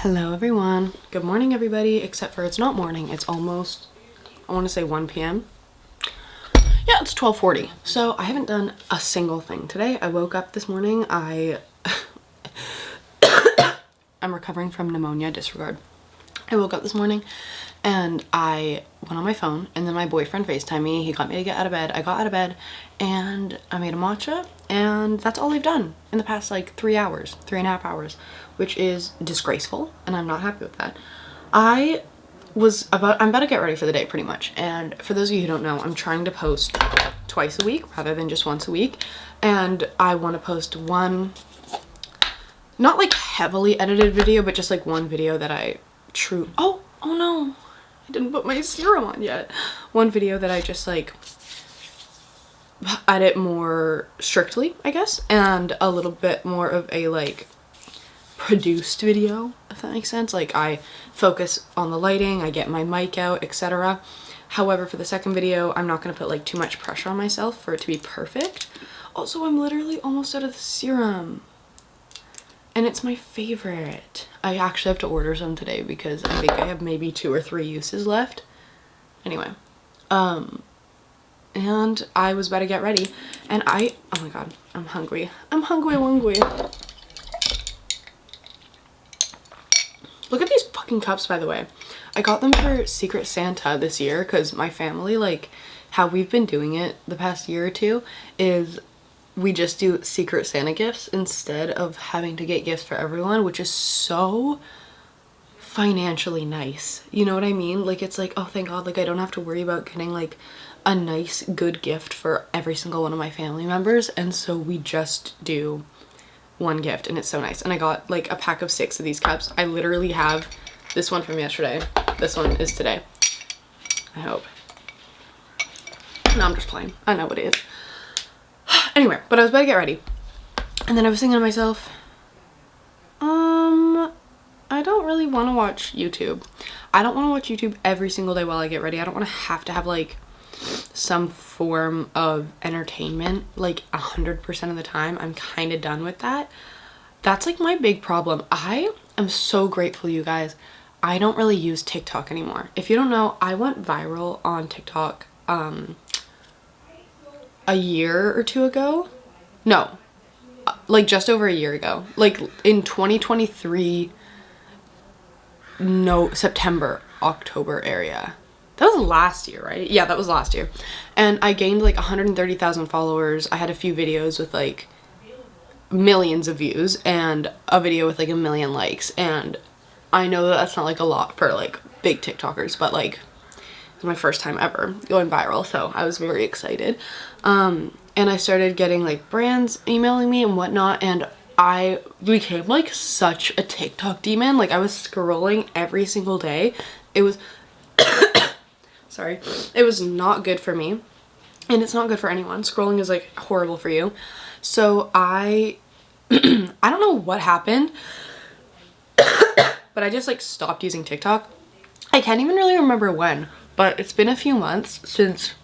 Hello everyone. Good morning everybody, except for it's not morning, it's almost, I want to say 1 p.m. Yeah, it's 12:40. So I haven't done a single thing today. I woke up this morning, I'm recovering from pneumonia, disregard. I woke up this morning and I went on my phone and then my boyfriend FaceTimed me. He got me to get out of bed. I got out of bed and I made a matcha, and that's all I've done in the past like 3.5 hours, which is disgraceful and I'm not happy with that. I'm about to get ready for the day pretty much. And for those of you who don't know, I'm trying to post twice a week rather than just once a week. And I want to post one, not like heavily edited video, but just like one video that oh no, I didn't put my serum on yet. One video that I just like edit more strictly, I guess, and a little bit more of a like produced video, if that makes sense. Like I focus on the lighting, I get my mic out, etc. However, for the second video, I'm not going to put like too much pressure on myself for it to be perfect. Also, I'm literally almost out of the serum. And it's my favorite. I actually have to order some today because I think I have maybe 2 or 3 uses left. Anyway, and I was about to get ready and oh my god, I'm hungry. I'm hungry. Look at these fucking cups, by the way. I got them for Secret Santa this year because my family, like how we've been doing it the past year or two is we just do Secret Santa gifts instead of having to get gifts for everyone, which is so financially nice. You know what I mean? Like it's like, oh thank god, like I don't have to worry about getting like a nice good gift for every single one of my family members, and so we just do one gift and it's so nice. And I got like a pack of 6 of these cups. I literally have this one from yesterday. This one is today. I hope. No, I'm just playing. I know what it is. Anyway, but I was about to get ready and then I was thinking to myself, I don't really want to watch YouTube. I don't want to watch YouTube every single day while I get ready. I don't want to have like some form of entertainment like 100% of the time. I'm kind of done with that. That's like my big problem. I am so grateful, you guys. I don't really use TikTok anymore. If you don't know, I went viral on TikTok a year or 2 ago. No, like just over a year ago, like in 2023, no, September, October area. That was last year, right? Yeah, that was last year. And I gained like 130,000 followers. I had a few videos with like millions of views and a video with like 1 million likes. And I know that that's not like a lot for like big TikTokers, but like it was my first time ever going viral. So I was very excited. And I started getting like brands emailing me and whatnot. And I became like such a TikTok demon. Like I was scrolling every single day. It was sorry, it was not good for me, and it's not good for anyone. Scrolling is like horrible for you. So I don't know what happened, but I just like stopped using TikTok. I can't even really remember when, but it's been a few months since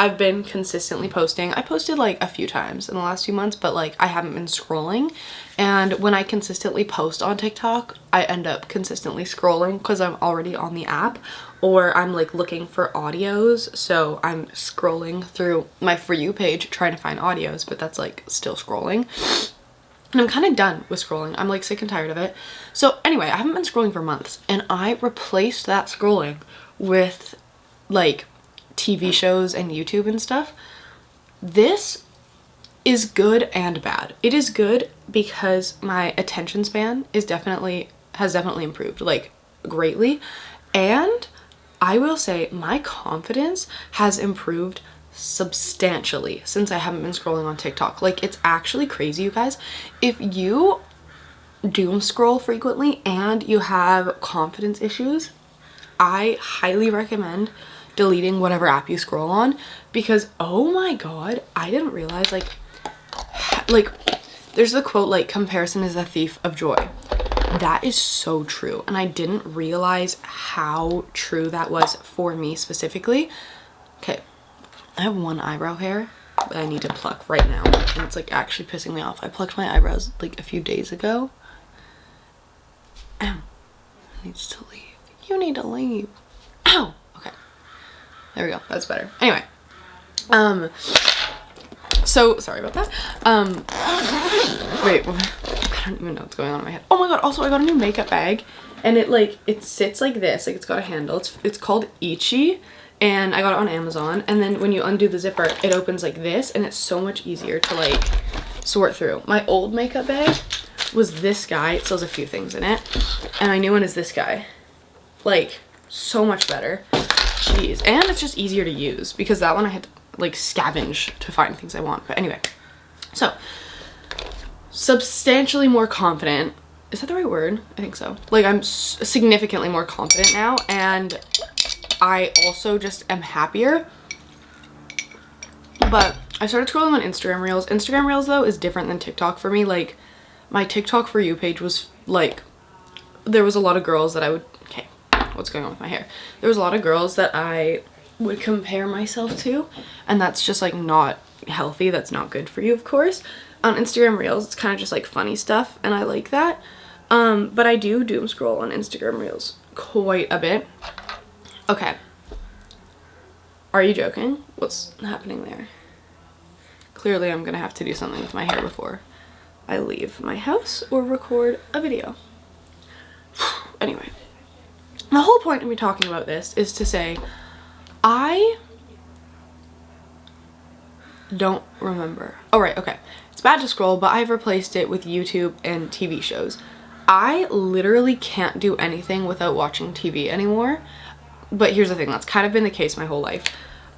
I've been consistently posting. I posted like a few times in the last few months, but like I haven't been scrolling. And when I consistently post on TikTok, I end up consistently scrolling because I'm already on the app, or I'm like looking for audios. So I'm scrolling through my For You page trying to find audios, but that's like still scrolling. And I'm kind of done with scrolling. I'm like sick and tired of it. So anyway, I haven't been scrolling for months, and I replaced that scrolling with like TV shows and YouTube and stuff. This is good and bad. It is good because my attention span has definitely improved like greatly, and I will say my confidence has improved substantially since I haven't been scrolling on TikTok. Like it's actually crazy, you guys. If you doom scroll frequently and you have confidence issues, I highly recommend deleting whatever app you scroll on, because oh my god, I didn't realize like there's the quote like comparison is a thief of joy. That is so true, and I didn't realize how true that was for me specifically. Okay, I have one eyebrow hair that I need to pluck right now, and it's like actually pissing me off. I plucked my eyebrows like a few days ago. needs to leave. You need to leave. Ow! Okay. There we go. That's better. Anyway. So, sorry about that. Wait. I don't even know what's going on in my head. Oh my god, also I got a new makeup bag. And it sits like this. Like, it's got a handle. It's called Ichi. And I got it on Amazon. And then when you undo the zipper, it opens like this. And it's so much easier to, like, sort through. My old makeup bag was this guy. It still has a few things in it. And my new one is this guy. Like, so much better. Jeez. And it's just easier to use. Because that one I had to, like, scavenge to find things I want. But anyway. So, substantially more confident. Is that the right word? I think so. Like, I'm significantly more confident now, and I also just am happier. But I started scrolling on Instagram Reels. Instagram Reels, though, is different than TikTok for me. Like, my TikTok For You page was, like, there was a lot of girls that I would... Okay, what's going on with my hair? There was a lot of girls that I would compare myself to, and that's just, like, not healthy. That's not good for you, of course. On Instagram Reels, it's kind of just, like, funny stuff, and I like that. But I do doom scroll on Instagram Reels quite a bit. Okay. Are you joking? What's happening there? Clearly I'm gonna have to do something with my hair before I leave my house or record a video. Anyway. The whole point of me talking about this is to say I don't remember. Oh, right, okay. It's bad to scroll, but I've replaced it with YouTube and TV shows. I literally can't do anything without watching TV anymore. But here's the thing, that's kind of been the case my whole life.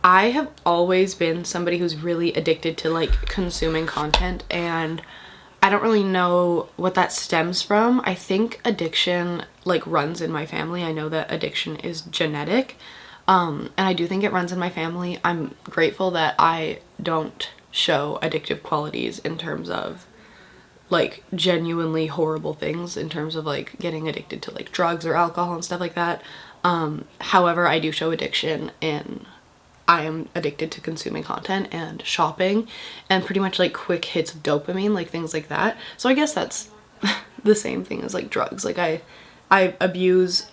I have always been somebody who's really addicted to, like, consuming content, and I don't really know what that stems from. I think addiction, like, runs in my family. I know that addiction is genetic, and I do think it runs in my family. I'm grateful that I don't show addictive qualities in terms of, like, genuinely horrible things, in terms of, like, getting addicted to, like, drugs or alcohol and stuff like that. However, I do show addiction in I am addicted to consuming content and shopping and pretty much, like, quick hits of dopamine, like, things like that. So I guess that's the same thing as, like, drugs. Like, I abuse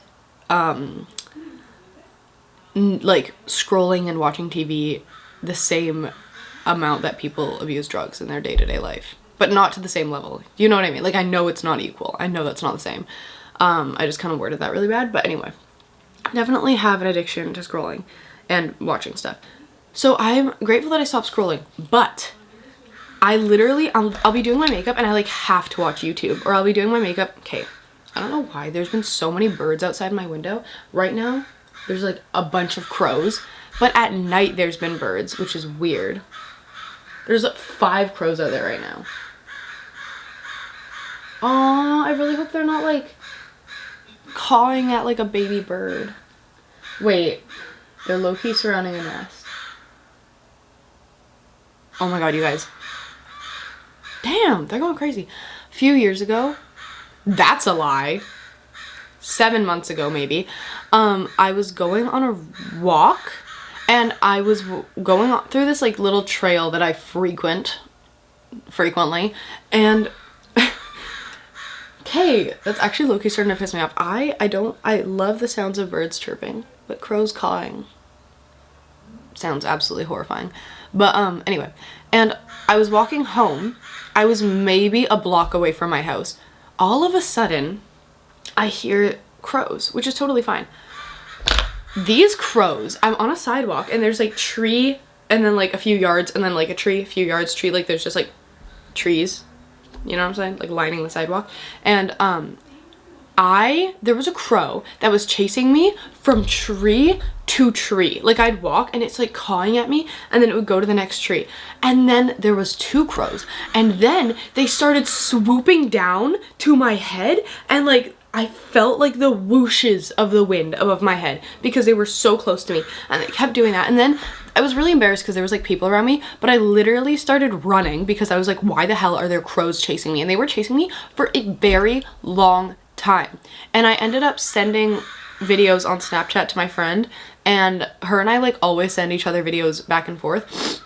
like, scrolling and watching TV the same amount that people abuse drugs in their day-to-day life, but not to the same level. You know what I mean? Like, I know it's not equal. I know that's not the same. I just kind of worded that really bad, but anyway. Definitely have an addiction to scrolling and watching stuff. So I'm grateful that I stopped scrolling, but I literally, I'll be doing my makeup and I, like, have to watch YouTube, or I'll be doing my makeup. Okay, I don't know why. There's been so many birds outside my window. Right now, there's, like, a bunch of crows, but at night there's been birds, which is weird. There's, like, 5 crows out there right now. Aw, I really hope they're not, like, cawing at, like, a baby bird. Wait, they're low-key surrounding a nest. Oh my god, you guys. Damn, they're going crazy. A few years ago, that's a lie, 7 months ago maybe, I was going on a walk, and I was going through this, like, little trail that I frequently, and okay, that's actually low-key starting to piss me off. I love the sounds of birds chirping, but crows cawing sounds absolutely horrifying. But anyway, and I was walking home. I was maybe a block away from my house. All of a sudden, I hear crows, which is totally fine. These crows, I'm on a sidewalk, and there's, like, tree, and then, like, a few yards, and then, like, a tree, a few yards, tree, like, there's just, like, trees. You know what I'm saying? Like, lining the sidewalk. And, there was a crow that was chasing me from tree to tree. Like, I'd walk, and it's, like, cawing at me, and then it would go to the next tree. And then there was 2 crows. And then they started swooping down to my head, and, like, I felt, like, the whooshes of the wind above my head because they were so close to me, and they kept doing that. And then I was really embarrassed because there was, like, people around me, but I literally started running because I was like, why the hell are there crows chasing me? And they were chasing me for a very long time. And I ended up sending videos on Snapchat to my friend, and her and I, like, always send each other videos back and forth.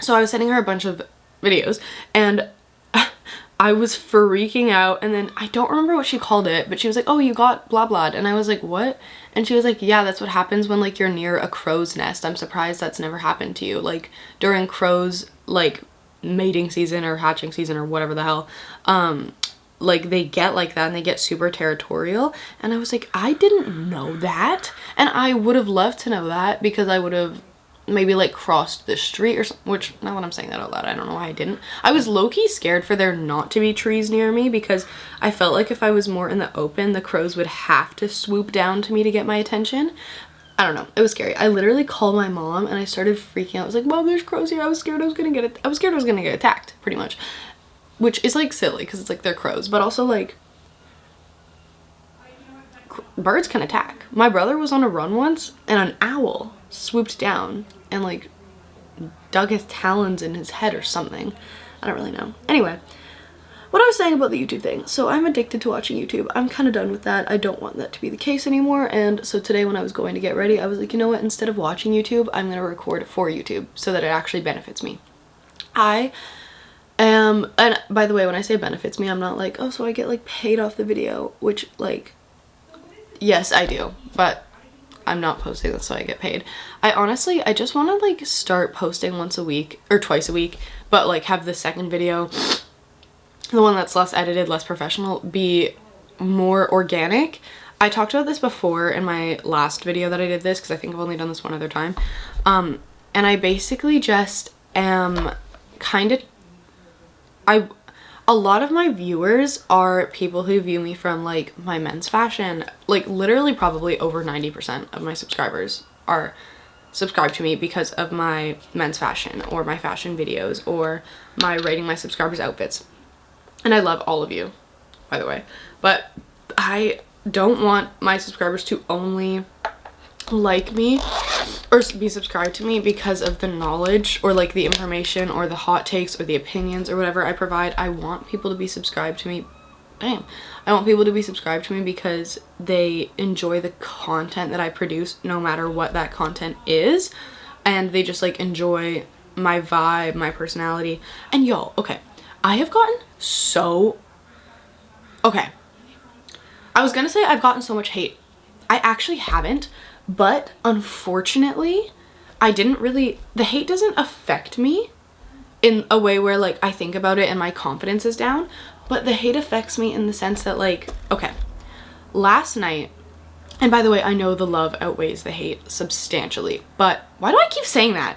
So I was sending her a bunch of videos, and I was freaking out, and then I don't remember what she called it, but she was like, oh, you got blah blah, and I was like, what? And she was like, yeah, that's what happens when like you're near a crow's nest. I'm surprised that's never happened to you. Like during crows like mating season or hatching season or whatever the hell, like they get like that and they get super territorial. And I was like, I didn't know that, and I would have loved to know that because I would have maybe like crossed the street or something, which now that I'm saying that out loud, I don't know why I didn't. I was low-key scared for there not to be trees near me because I felt like if I was more in the open, the crows would have to swoop down to me to get my attention. I don't know, it was scary. I literally called my mom and I started freaking out. I was like, Mom, there's crows here. I was scared I was gonna get attacked, pretty much, which is like silly because it's like they're crows, but also like birds can attack. My brother was on a run once and an owl swooped down and like dug his talons in his head or something. I don't really know. Anyway, what I was saying about the YouTube thing. So I'm addicted to watching YouTube. I'm kind of done with that. I don't want that to be the case anymore. And so today when I was going to get ready, I was like, you know what? Instead of watching YouTube, I'm going to record for YouTube so that it actually benefits me. And by the way, when I say benefits me, I'm not like, oh, so I get like paid off the video, which like, yes, I do, but I'm not posting this so I get paid. I just want to like start posting once a week or twice a week, but like have the second video, the one that's less edited, less professional, be more organic. I talked about this before in my last video that I did this because I think I've only done this one other time. And I basically just am kind of, a lot of my viewers are people who view me from like my men's fashion. Like literally probably over 90% of my subscribers are subscribed to me because of my men's fashion or my fashion videos or my rating my subscribers' outfits. And I love all of you, by the way. But I don't want my subscribers to only like me or be subscribed to me because of the knowledge or like the information or the hot takes or the opinions or whatever I provide. I want people to be subscribed to me. I want people to be subscribed to me because they enjoy the content that I produce no matter what that content is, and they just like enjoy my vibe, my personality. And y'all, okay, I have gotten so, okay, I was gonna say I've gotten so much hate. I actually haven't. But unfortunately, the hate doesn't affect me in a way where like I think about it and my confidence is down, but the hate affects me in the sense that like, okay, last night, and by the way, I know the love outweighs the hate substantially, but why do I keep saying that?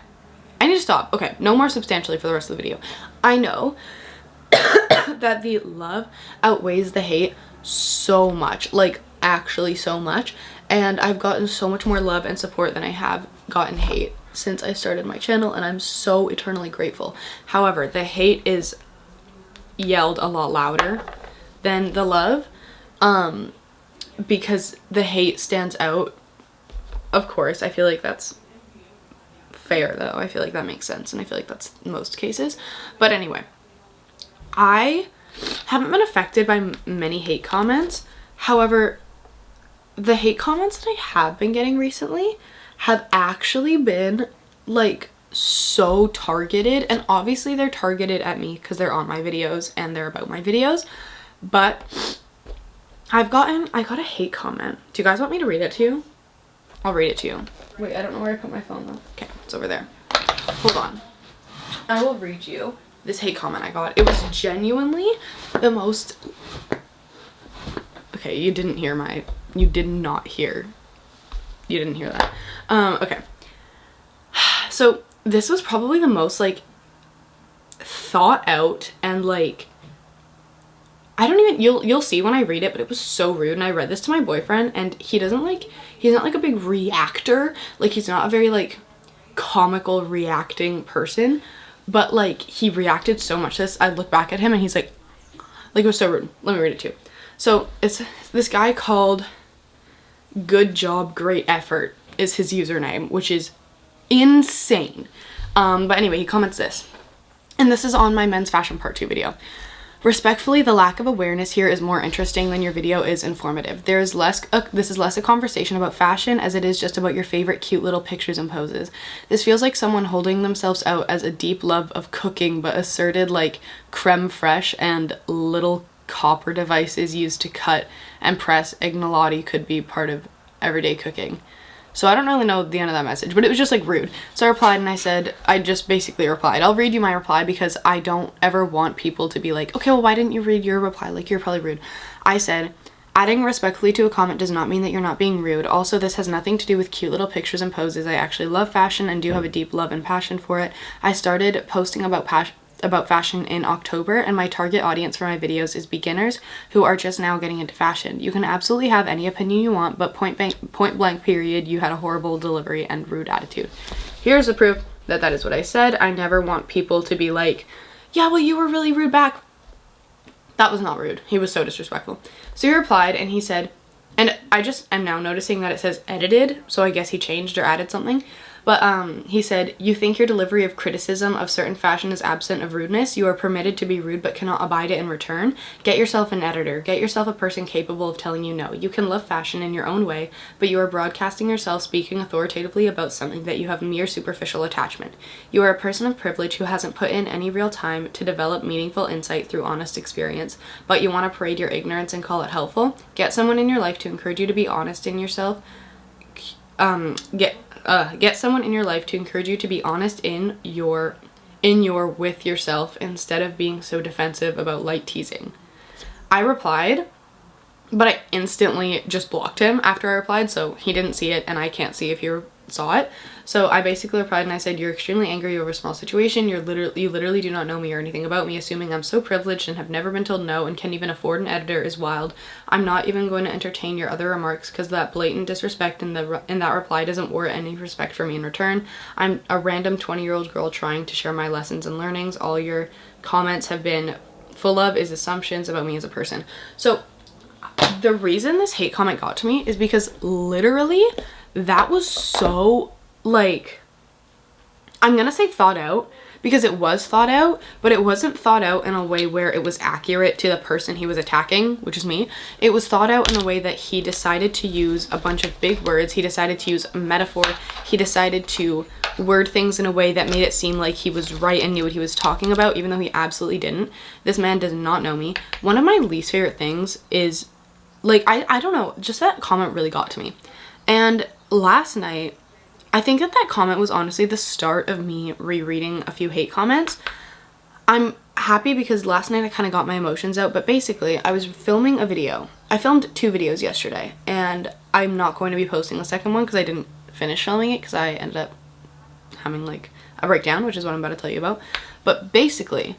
I need to stop. Okay, no more substantially for the rest of the video. I know that the love outweighs the hate so much, like actually so much. And I've gotten so much more love and support than I have gotten hate since I started my channel, and I'm so eternally grateful. However, the hate is yelled a lot louder than the love, because the hate stands out. Of course, I feel like that's fair though. I feel like that makes sense, and I feel like that's most cases. But anyway, I haven't been affected by many hate comments. However, the hate comments that I have been getting recently have actually been like so targeted, and obviously they're targeted at me because they're on my videos and they're about my videos, but I got a hate comment. Do you guys want me to read it to you? I'll read it to you. Wait, I don't know where I put my phone though. Okay, it's over there. Hold on. I will read you this hate comment I got. It was genuinely the most, okay, you didn't hear that. Okay. So this was probably the most like thought out and like, I don't even, you'll see when I read it, but it was so rude. And I read this to my boyfriend, and he's not like a big reactor. Like he's not a very like comical reacting person, but like he reacted so much to this. I look back at him and he's like it was so rude. Let me read it to you. So it's this guy called Good Job, Great Effort is his username, which is insane. But anyway, he comments this, and this is on my men's fashion part 2 video. Respectfully, the lack of awareness here is more interesting than your video is informative. This is less a conversation about fashion as it is just about your favorite cute little pictures and poses. This feels like someone holding themselves out as a deep love of cooking but asserted like creme fraiche and little copper devices used to cut and press agnolotti could be part of everyday cooking. So I don't really know the end of that message, but it was just like rude. So I replied and I just basically replied. I'll read you my reply because I don't ever want people to be like, okay, well, why didn't you read your reply? Like, you're probably rude. I said, adding respectfully to a comment does not mean that you're not being rude. Also, this has nothing to do with cute little pictures and poses. I actually love fashion and do have a deep love and passion for it. I started posting about fashion in October, and my target audience for my videos is beginners who are just now getting into fashion. You can absolutely have any opinion you want, but point blank period, you had a horrible delivery and rude attitude. Here's the proof that that is what I said. I never want people to be like, yeah, well, you were really rude back. That was not rude. He was so disrespectful. So he replied and he said, and I just am now noticing that it says edited, so I guess he changed or added something. But he said, you think your delivery of criticism of certain fashion is absent of rudeness? You are permitted to be rude but cannot abide it in return? Get yourself an editor. Get yourself a person capable of telling you no. You can love fashion in your own way, but you are broadcasting yourself speaking authoritatively about something that you have mere superficial attachment. You are a person of privilege who hasn't put in any real time to develop meaningful insight through honest experience, but you want to parade your ignorance and call it helpful? Get someone in your life to encourage you to be honest in yourself. Get someone in your life to encourage you to be honest in your with yourself instead of being so defensive about light teasing. I replied, but I instantly just blocked him after I replied, so he didn't see it and I can't see if you saw it. So I basically replied and I said, you're extremely angry over a small situation. You literally do not know me or anything about me. Assuming I'm so privileged and have never been told no and can't even afford an editor is wild. I'm not even going to entertain your other remarks because that blatant disrespect in that reply doesn't warrant any respect for me in return. I'm a random 20-year-old girl trying to share my lessons and learnings. All your comments have been full of is assumptions about me as a person. So the reason this hate comment got to me is because literally that was so, like, I'm gonna say thought out because it was thought out, but it wasn't thought out in a way where it was accurate to the person he was attacking, which is me. It was thought out in a way that he decided to use a bunch of big words. He decided to use a metaphor. He decided to word things in a way that made it seem like he was right and knew what he was talking about, even though he absolutely didn't. This man does not know me. One of my least favorite things is, like, I don't know, just that comment really got to me. And last night, I think that comment was honestly the start of me rereading a few hate comments. I'm happy because last night I kind of got my emotions out, but basically I was filming a video. I filmed 2 videos yesterday, and I'm not going to be posting the second one because I didn't finish filming it because I ended up having like a breakdown, which is what I'm about to tell you about. But basically,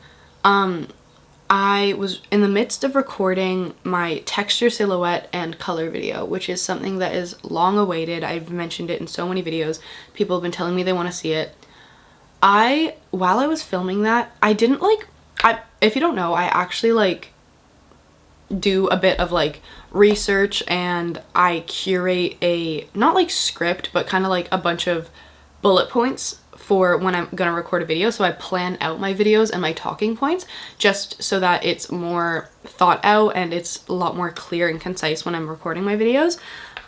I was in the midst of recording my texture, silhouette, and color video, which is something that is long awaited. I've mentioned it in so many videos. People have been telling me they want to see it. While I was filming that, I didn't if you don't know, I actually like do a bit of like research and I curate a, not like script, but kind of like a bunch of bullet points for when I'm gonna record a video. So I plan out my videos and my talking points just so that it's more thought out and it's a lot more clear and concise when I'm recording my videos.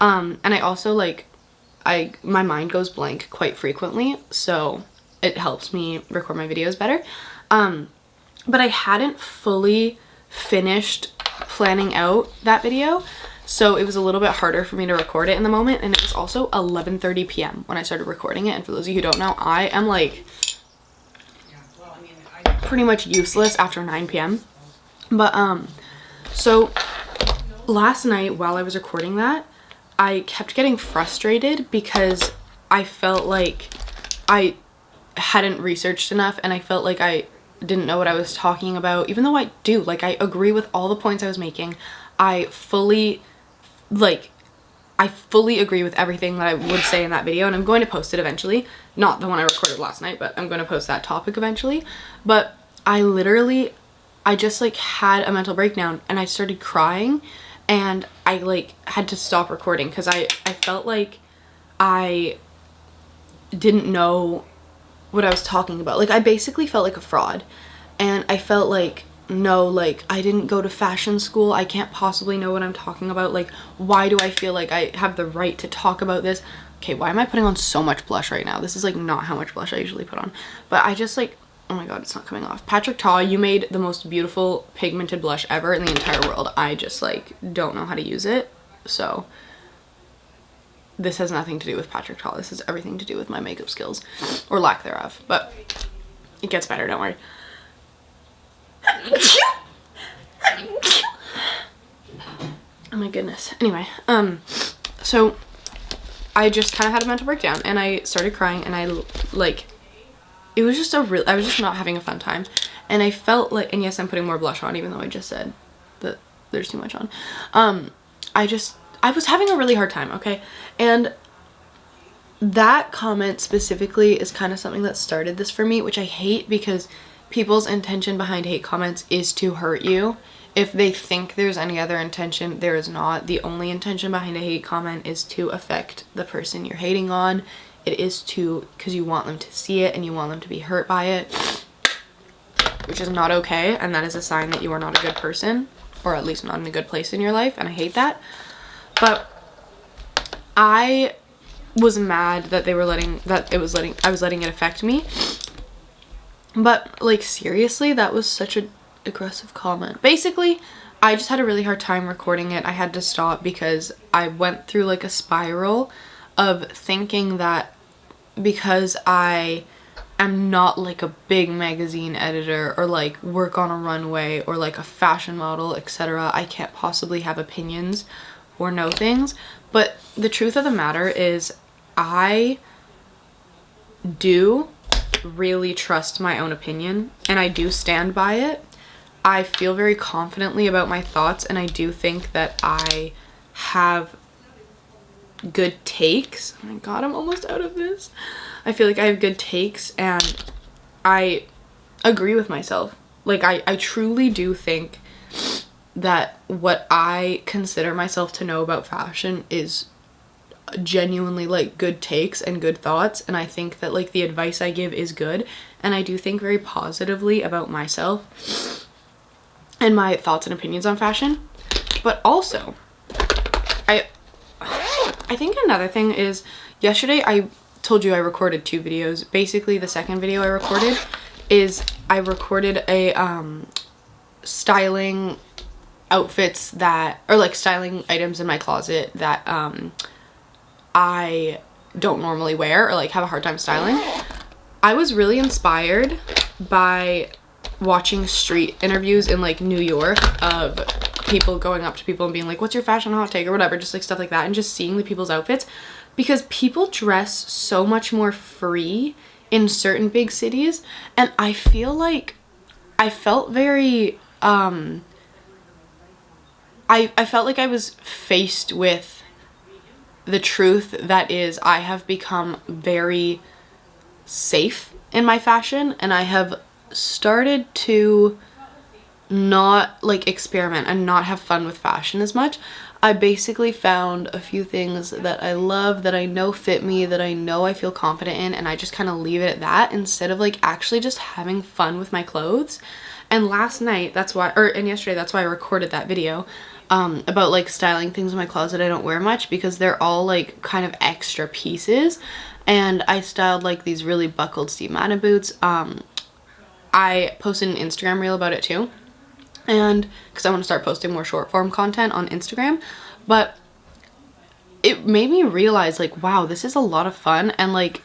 And I also my mind goes blank quite frequently, so it helps me record my videos better. But I hadn't fully finished planning out that video, so it was a little bit harder for me to record it in the moment, and it was also 11:30 p.m. when I started recording it. And for those of you who don't know, I am like pretty much useless after 9 p.m. But so last night while I was recording that, I kept getting frustrated because I felt like I hadn't researched enough and I felt like I didn't know what I was talking about, even though I do. Like, I agree with all the points I was making. I fully agree with everything that I would say in that video, and I'm going to post it eventually. Not the one I recorded last night, but I'm going to post that topic eventually. But I just like had a mental breakdown and I started crying, and I like had to stop recording because I felt like I didn't know what I was talking about. Like, I basically felt like a fraud, and I felt like know, like, I didn't go to fashion school. I can't possibly know what I'm talking about. Like, why do I feel like I have the right to talk about this? Okay, why am I putting on so much blush right now? This is like not how much blush I usually put on. But I just like, oh my god, it's not coming off. Patrick Ta, you made the most beautiful pigmented blush ever in the entire world. I just like don't know how to use it. So this has nothing to do with Patrick Ta. This has everything to do with my makeup skills, or lack thereof. But it gets better, don't worry. Oh my goodness. Anyway, so I just kind of had a mental breakdown and I started crying, and I like, it was just I was just not having a fun time, and I felt like, and yes, I'm putting more blush on even though I just said that there's too much on. I was having a really hard time, okay? And that comment specifically is kind of something that started this for me, which I hate, because people's intention behind hate comments is to hurt you. If they think there's any other intention, there is not. The only intention behind a hate comment is to affect the person you're hating on. It is because you want them to see it and you want them to be hurt by it, which is not okay, and that is a sign that you are not a good person, or at least not in a good place in your life, and I hate that. But I was mad that I was letting it affect me. But like, seriously, that was such an aggressive comment. Basically, I just had a really hard time recording it. I had to stop because I went through like a spiral of thinking that because I am not like a big magazine editor or like work on a runway or like a fashion model, etc., I can't possibly have opinions or know things. But the truth of the matter is, I do really trust my own opinion, and I do stand by it. I feel very confidently about my thoughts, and I do think that I have good takes. Oh my god, I'm almost out of this. I feel like I have good takes, and I agree with myself. Like, I truly do think that what I consider myself to know about fashion is genuinely like good takes and good thoughts, and I think that like the advice I give is good, and I do think very positively about myself and my thoughts and opinions on fashion. But also, I think another thing is, yesterday I told you I recorded 2 videos. Basically, the second video I recorded is I recorded a styling outfits that, or like styling items in my closet that I don't normally wear or like have a hard time styling. I was really inspired by watching street interviews in like New York of people going up to people and being like, what's your fashion hot take or whatever, just like stuff like that, and just seeing the people's outfits, because people dress so much more free in certain big cities, and I feel like I felt very I felt like I was faced with the truth that is, I have become very safe in my fashion, and I have started to not like experiment and not have fun with fashion as much. I basically found a few things that I love, that I know fit me, that I know I feel confident in, and I just kind of leave it at that instead of like actually just having fun with my clothes. And last night, yesterday, that's why I recorded that video about like styling things in my closet I don't wear much, because they're all like kind of extra pieces. And I styled like these really buckled Steve Madden boots. I posted an Instagram reel about it too, and because I want to start posting more short form content on Instagram. But it made me realize like, wow, this is a lot of fun. And like,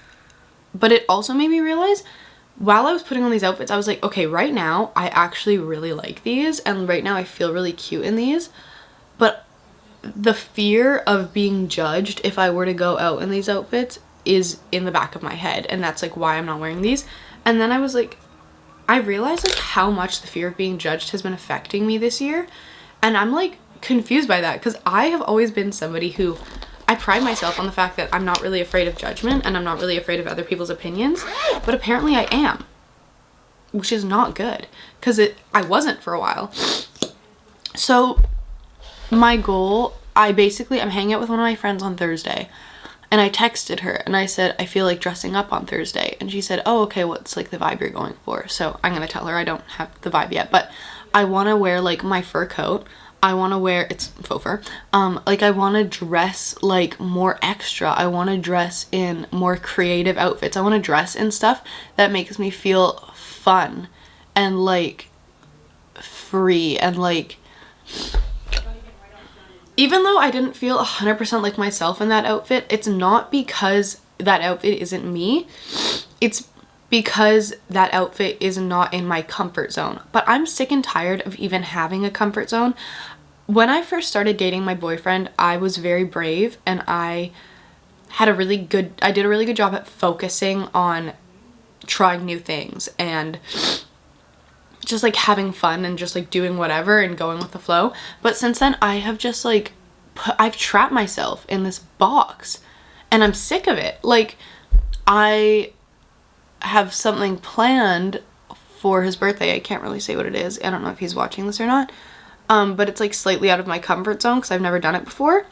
but it also made me realize, while I was putting on these outfits, I was like, okay, right now I actually really like these, and right now I feel really cute in these. But the fear of being judged if I were to go out in these outfits is in the back of my head, and that's like why I'm not wearing these. And then I was like, I realized like how much the fear of being judged has been affecting me this year, and I'm like confused by that, because I have always been somebody who, I pride myself on the fact that I'm not really afraid of judgment and I'm not really afraid of other people's opinions, but apparently I am, which is not good, because I wasn't for a while. So my goal, I'm hanging out with one of my friends on Thursday, and I texted her and I said, I feel like dressing up on Thursday, and she said, oh, okay, what's like the vibe you're going for? So I'm gonna tell her I don't have the vibe yet, but I want to wear like my fur coat. I want to wear, it's faux fur. Like I want to dress like more extra. I want to dress in more creative outfits. I want to dress in stuff that makes me feel fun and like free, and like, even though I didn't feel 100% like myself in that outfit, it's not because that outfit isn't me. It's because that outfit is not in my comfort zone. But I'm sick and tired of even having a comfort zone. When I first started dating my boyfriend, I was very brave, and I did a really good job at focusing on trying new things and just like having fun and just like doing whatever and going with the flow. But since then, I have just like I've trapped myself in this box, and I'm sick of it. Like, I have something planned for his birthday. I can't really say what it is. I don't know if he's watching this or not. But it's like slightly out of my comfort zone because I've never done it before.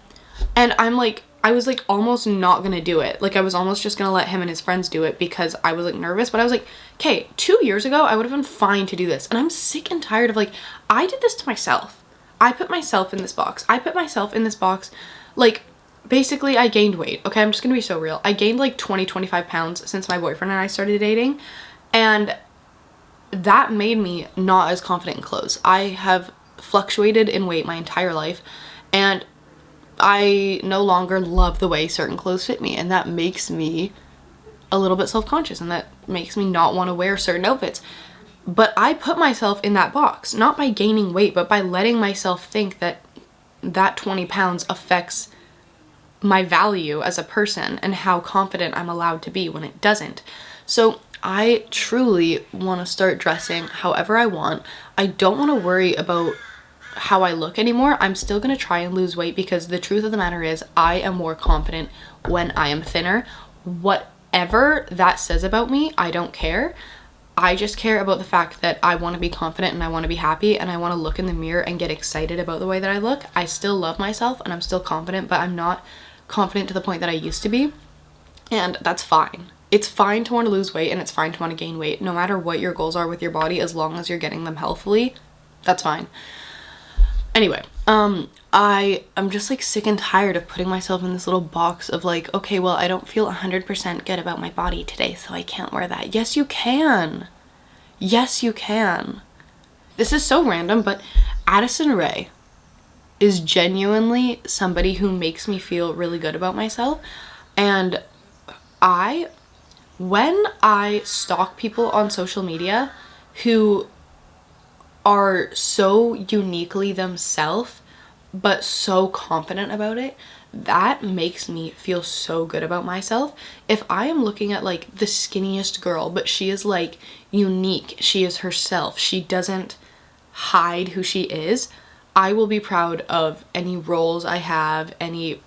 And I was like almost not gonna do it. Like, I was almost just gonna let him and his friends do it because I was like nervous. But I was like, okay, 2 years ago I would have been fine to do this. And I'm sick and tired of like, I did this to myself. I put myself in this box. Like, basically I gained weight. Okay, I'm just gonna be so real. I gained like 25 pounds since my boyfriend and I started dating. And that made me not as confident in clothes. I have fluctuated in weight my entire life, and I no longer love the way certain clothes fit me, and that makes me a little bit self-conscious, and that makes me not want to wear certain outfits. But I put myself in that box, not by gaining weight, but by letting myself think that that 20 pounds affects my value as a person and how confident I'm allowed to be when it doesn't. So I truly want to start dressing however I want. I don't want to worry about how I look anymore. I'm still going to try and lose weight because the truth of the matter is I am more confident when I am thinner. Whatever that says about me, I don't care. I just care about the fact that I want to be confident and I want to be happy and I want to look in the mirror and get excited about the way that I look. I still love myself and I'm still confident, but I'm not confident to the point that I used to be. And that's fine. It's fine to want to lose weight and it's fine to want to gain weight. No matter what your goals are with your body, as long as you're getting them healthily, that's fine. Anyway, I'm just like sick and tired of putting myself in this little box of like, okay, well, I don't feel 100% good about my body today, so I can't wear that. Yes, you can. Yes, you can. This is so random, but Addison Rae is genuinely somebody who makes me feel really good about myself. And when I stalk people on social media who are so uniquely themselves but so confident about it, that makes me feel so good about myself. If I am looking at like the skinniest girl, but she is like unique, she is herself, she doesn't hide who she is, I will be proud of any rolls I have, any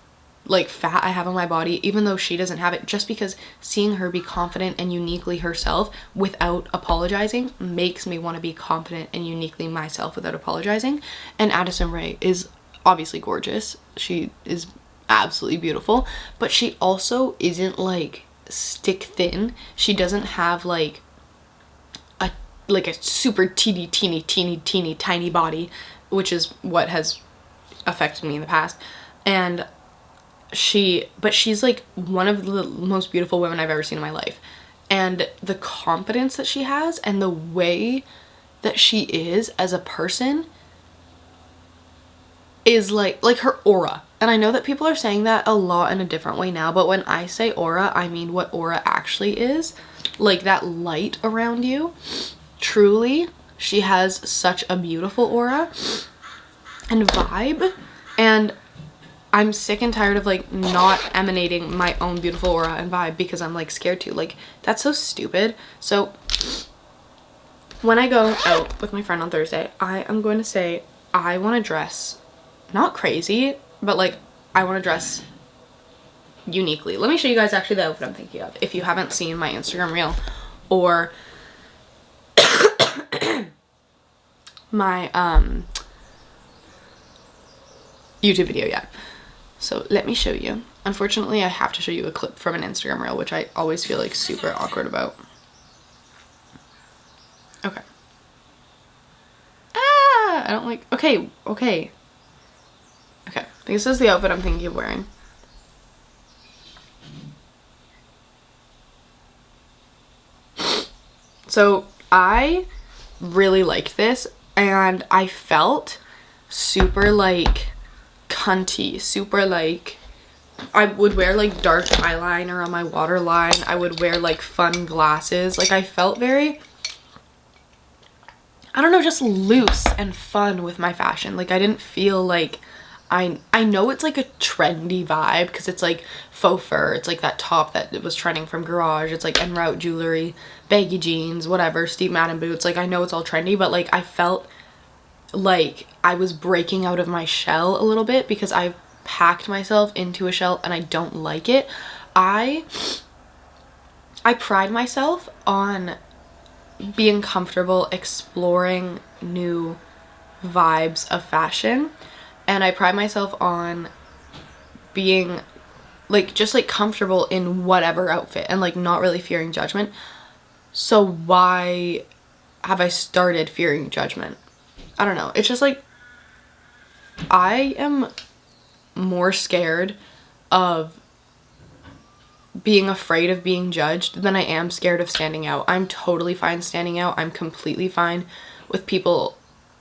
like fat I have on my body, even though she doesn't have it, just because seeing her be confident and uniquely herself without apologizing makes me want to be confident and uniquely myself without apologizing. And Addison Rae is obviously gorgeous. She is absolutely beautiful, but she also isn't like stick thin. She doesn't have like a super teeny tiny body, which is what has affected me in the past. And she's like one of the most beautiful women I've ever seen in my life. And the confidence that she has and the way that she is as a person is like her aura. And I know that people are saying that a lot in a different way now, but when I say aura, I mean what aura actually is. Like that light around you. Truly, she has such a beautiful aura and vibe. And I'm sick and tired of like not emanating my own beautiful aura and vibe because I'm like scared to. Like, that's so stupid. So when I go out with my friend on Thursday, I am going to say I want to dress not crazy, but like I want to dress uniquely. Let me show you guys actually the outfit I'm thinking of if you haven't seen my Instagram reel or my YouTube video yet. So let me show you. Unfortunately, I have to show you a clip from an Instagram reel, which I always feel like super awkward about. Okay. like, okay. Okay, this is the outfit I'm thinking of wearing. So I really liked this, and I felt super like cunty, super like, I would wear like dark eyeliner on my waterline. I would wear like fun glasses. Like I felt very, I don't know, just loose and fun with my fashion. Like I didn't feel like, I know it's like a trendy vibe because it's like faux fur. It's like that top that was trending from Garage. It's like en route jewelry, baggy jeans, whatever, Steve Madden boots. Like I know it's all trendy, but like I felt like I was breaking out of my shell a little bit because I've packed myself into a shell and I don't like it. I pride myself on being comfortable exploring new vibes of fashion, and I pride myself on being like just like comfortable in whatever outfit and like not really fearing judgment. So why have I started fearing judgment? I don't know. It's just like I am more scared of being afraid of being judged than I am scared of standing out. I'm totally fine standing out. I'm completely fine with people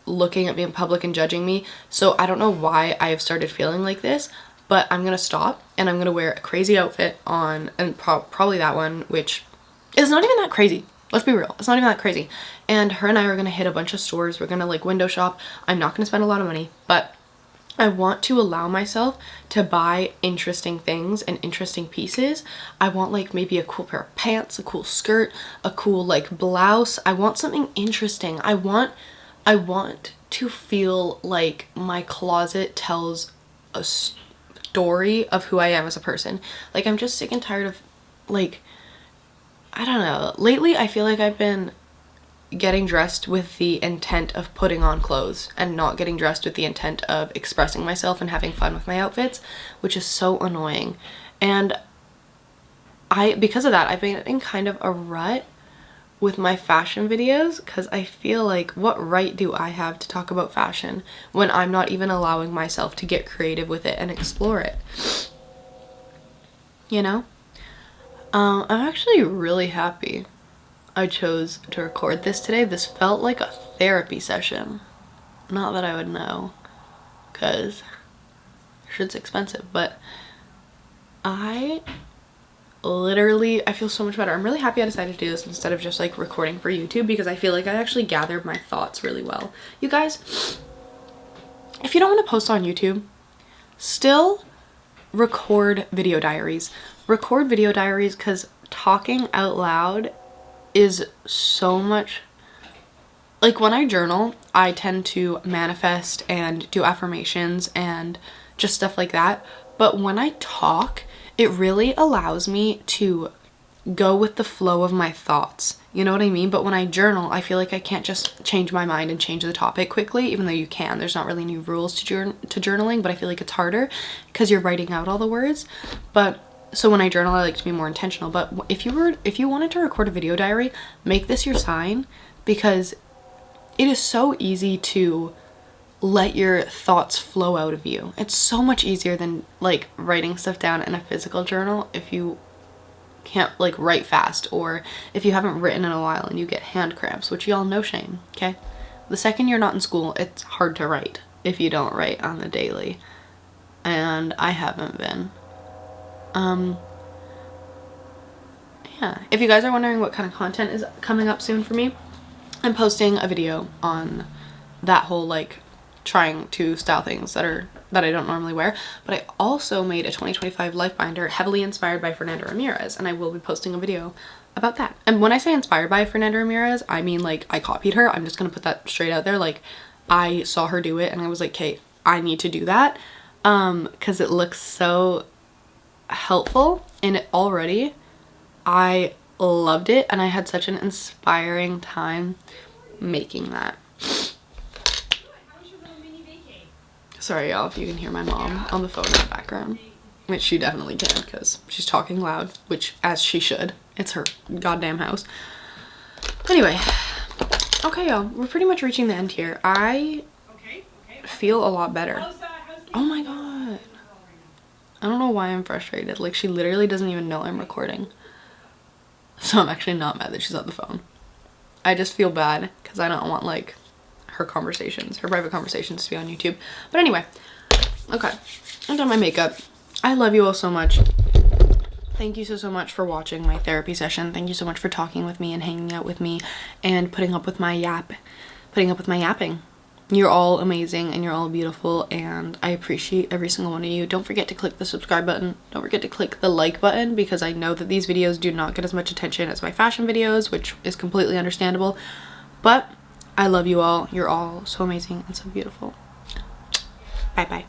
looking at me in public and judging me. So I don't know why I have started feeling like this, but I'm gonna stop and I'm gonna wear a crazy outfit on, and probably that one, which is not even that crazy. Let's be real, it's not even that crazy. And her and I are gonna hit a bunch of stores. We're gonna like window shop. I'm not gonna spend a lot of money, but I want to allow myself to buy interesting things and interesting pieces. I want like maybe a cool pair of pants, a cool skirt, a cool like blouse. I want something interesting. I want to feel like my closet tells a story of who I am as a person. Like I'm just sick and tired of like, I don't know. Lately I feel like I've been getting dressed with the intent of putting on clothes and not getting dressed with the intent of expressing myself and having fun with my outfits, which is so annoying. And because of that, I've been in kind of a rut with my fashion videos because I feel like, what right do I have to talk about fashion when I'm not even allowing myself to get creative with it and explore it? You know? I'm actually really happy I chose to record this today. This felt like a therapy session. Not that I would know, because shit's expensive, but I feel so much better. I'm really happy I decided to do this instead of just like recording for YouTube, because I feel like I actually gathered my thoughts really well. You guys, if you don't want to post on YouTube, still record video diaries. Record video diaries, because talking out loud is so much, like when I journal, I tend to manifest and do affirmations and just stuff like that. But when I talk, it really allows me to go with the flow of my thoughts. You know what I mean? But when I journal, I feel like I can't just change my mind and change the topic quickly, even though you can. There's not really any rules to journaling, but I feel like it's harder because you're writing out all the words. But so when I journal, I like to be more intentional. But if you wanted to record a video diary, make this your sign, because it is so easy to let your thoughts flow out of you. It's so much easier than like writing stuff down in a physical journal if you can't like write fast, or if you haven't written in a while and you get hand cramps, which y'all know shame, okay? The second you're not in school, it's hard to write if you don't write on the daily, and I haven't been. Yeah, if you guys are wondering what kind of content is coming up soon for me, I'm posting a video on that whole like trying to style things that I don't normally wear. But I also made a 2025 life binder heavily inspired by Fernanda Ramirez, and I will be posting a video about that. And when I say inspired by Fernanda Ramirez, I mean like I copied her. I'm just gonna put that straight out there. Like I saw her do it and I was like, Kate, I need to do that, because it looks so helpful, and I loved it, and I had such an inspiring time making that. Sorry y'all if you can hear my mom on the phone in the background, which she definitely can because she's talking loud, which as she should. It's her goddamn house. Anyway, okay y'all, we're pretty much reaching the end here. I feel a lot better. Oh my god. I don't know why I'm frustrated. Like, she literally doesn't even know I'm recording. So I'm actually not mad that she's on the phone. I just feel bad because I don't want, like, her conversations, her private conversations to be on YouTube. But anyway, okay, I've done my makeup. I love you all so much. Thank you so much for watching my therapy session. Thank you so much for talking with me and hanging out with me and putting up with my yapping. You're all amazing and you're all beautiful, and I appreciate every single one of you. Don't forget to click the subscribe button. Don't forget to click the like button, because I know that these videos do not get as much attention as my fashion videos, which is completely understandable. But I love you all. You're all so amazing and so beautiful. Bye bye.